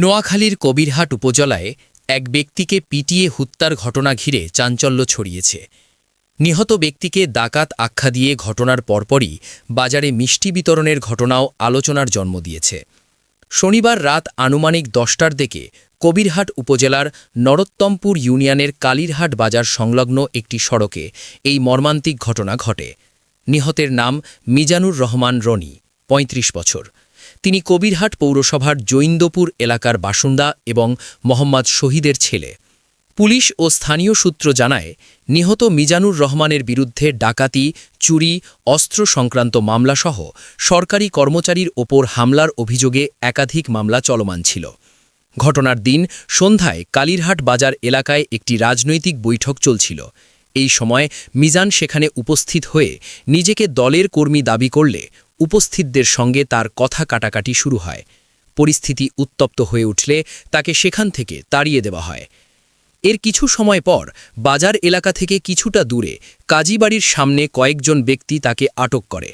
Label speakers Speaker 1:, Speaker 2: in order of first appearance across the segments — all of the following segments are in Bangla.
Speaker 1: নোয়াখালীর কবিরহাট উপজেলায় এক ব্যক্তিকে পিটিয়ে হত্যার ঘটনা ঘিরে চাঞ্চল্য ছড়িয়েছে। নিহত ব্যক্তিকে ডাকাত আখ্যা দিয়ে ঘটনার পরপরই বাজারে মিষ্টি বিতরণের ঘটনাও আলোচনার জন্ম দিয়েছে। শনিবার রাত আনুমানিক ১০টার দিকে কবিরহাট উপজেলার নরোত্তমপুর ইউনিয়নের কালীরহাট বাজার সংলগ্ন একটি সড়কে এই মর্মান্তিক ঘটনা ঘটে। নিহতের নাম মিজানুর রহমান রনি, ৩৫ বছর। তিনি কবিরহাট পৌরসভার জৈন্দপুর এলাকার বাসিন্দা এবং মোহাম্মদ শহীদের ছেলে। পুলিশ ও স্থানীয় সূত্র জানায়, নিহত মিজানুর রহমানের বিরুদ্ধে ডাকাতি, চুরি, অস্ত্র সংক্রান্ত মামলাসহ সরকারি কর্মচারীর ওপর হামলার অভিযোগে একাধিক মামলা চলমান ছিল। ঘটনার দিন সন্ধ্যায় কালীরহাট বাজার এলাকায় একটি রাজনৈতিক বৈঠক চলছিল। এই সময় মিজান সেখানে উপস্থিত হয়ে নিজেকে দলের কর্মী দাবি করলে উপস্থিতদের সঙ্গে তার কথা কাটাকাটি শুরু হয়। পরিস্থিতি উত্তপ্ত হয়ে উঠলে তাকে সেখান থেকে তাড়িয়ে দেওয়া হয়। এর কিছু সময় পর বাজার এলাকা থেকে কিছুটা দূরে কাজীবাড়ির সামনে কয়েকজন ব্যক্তি তাকে আটক করে।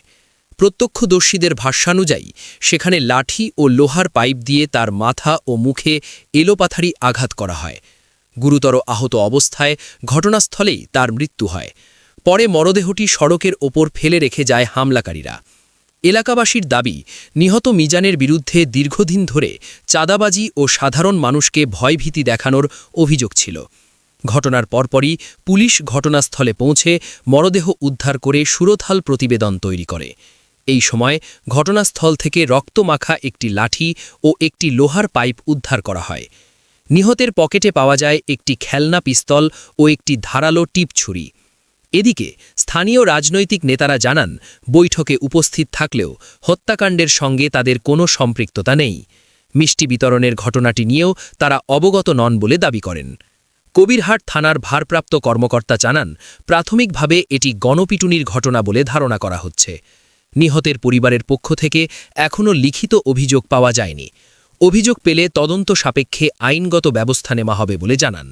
Speaker 1: প্রত্যক্ষদর্শীদের ভাষ্যানুযায়ী সেখানে লাঠি ও লোহার পাইপ দিয়ে তার মাথা ও মুখে এলোপাথারি আঘাত করা হয়। গুরুতর আহত অবস্থায় ঘটনাস্থলেই তার মৃত্যু হয়। পরে মরদেহটি সড়কের ওপর ফেলে রেখে যায় হামলাকারীরা। এলাকাবাসীর দাবি, নিহত মিজানের বিরুদ্ধে দীর্ঘদিন ধরে চাঁদাবাজি ও সাধারণ মানুষকে ভয়ভীতি দেখানোর অভিযোগ ছিল। ঘটনার পরপরই পুলিশ ঘটনাস্থলে পৌঁছে মরদেহ উদ্ধার করে সুরতহাল প্রতিবেদন তৈরি করে। এই সময় ঘটনাস্থল থেকে রক্তমাখা একটি লাঠি ও একটি লোহার পাইপ উদ্ধার করা হয়। নিহতের পকেটে পাওয়া যায় একটি খেলনা পিস্তল ও একটি ধারালো টিপ ছুরি। এদিকে স্থানীয় রাজনৈতিক নেতারা জানান, বৈঠকে উপস্থিত থাকলেও হত্যাকাণ্ডের সঙ্গে তাদের কোনো সম্পৃক্ততা নেই। মিষ্টি বিতরণের ঘটনাটি নিয়েও তারা অবগত নন বলে দাবি করেন। কবিরহাট থানার ভারপ্রাপ্ত কর্মকর্তা জানান, প্রাথমিকভাবে এটি গণপিটুনির ঘটনা বলে ধারণা করা হচ্ছে। নিহতের পরিবারের পক্ষ থেকে এখনও লিখিত অভিযোগ পাওয়া যায়নি। অভিযোগ পেলে তদন্ত সাপেক্ষে আইনগত ব্যবস্থা নেওয়া হবে বলে জানান।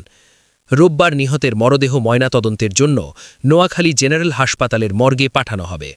Speaker 1: রোববার নিহতের মরদেহ ময়নাতদন্তের জন্য নোয়াখালী জেনারেল হাসপাতালের মর্গে পাঠানো হবে।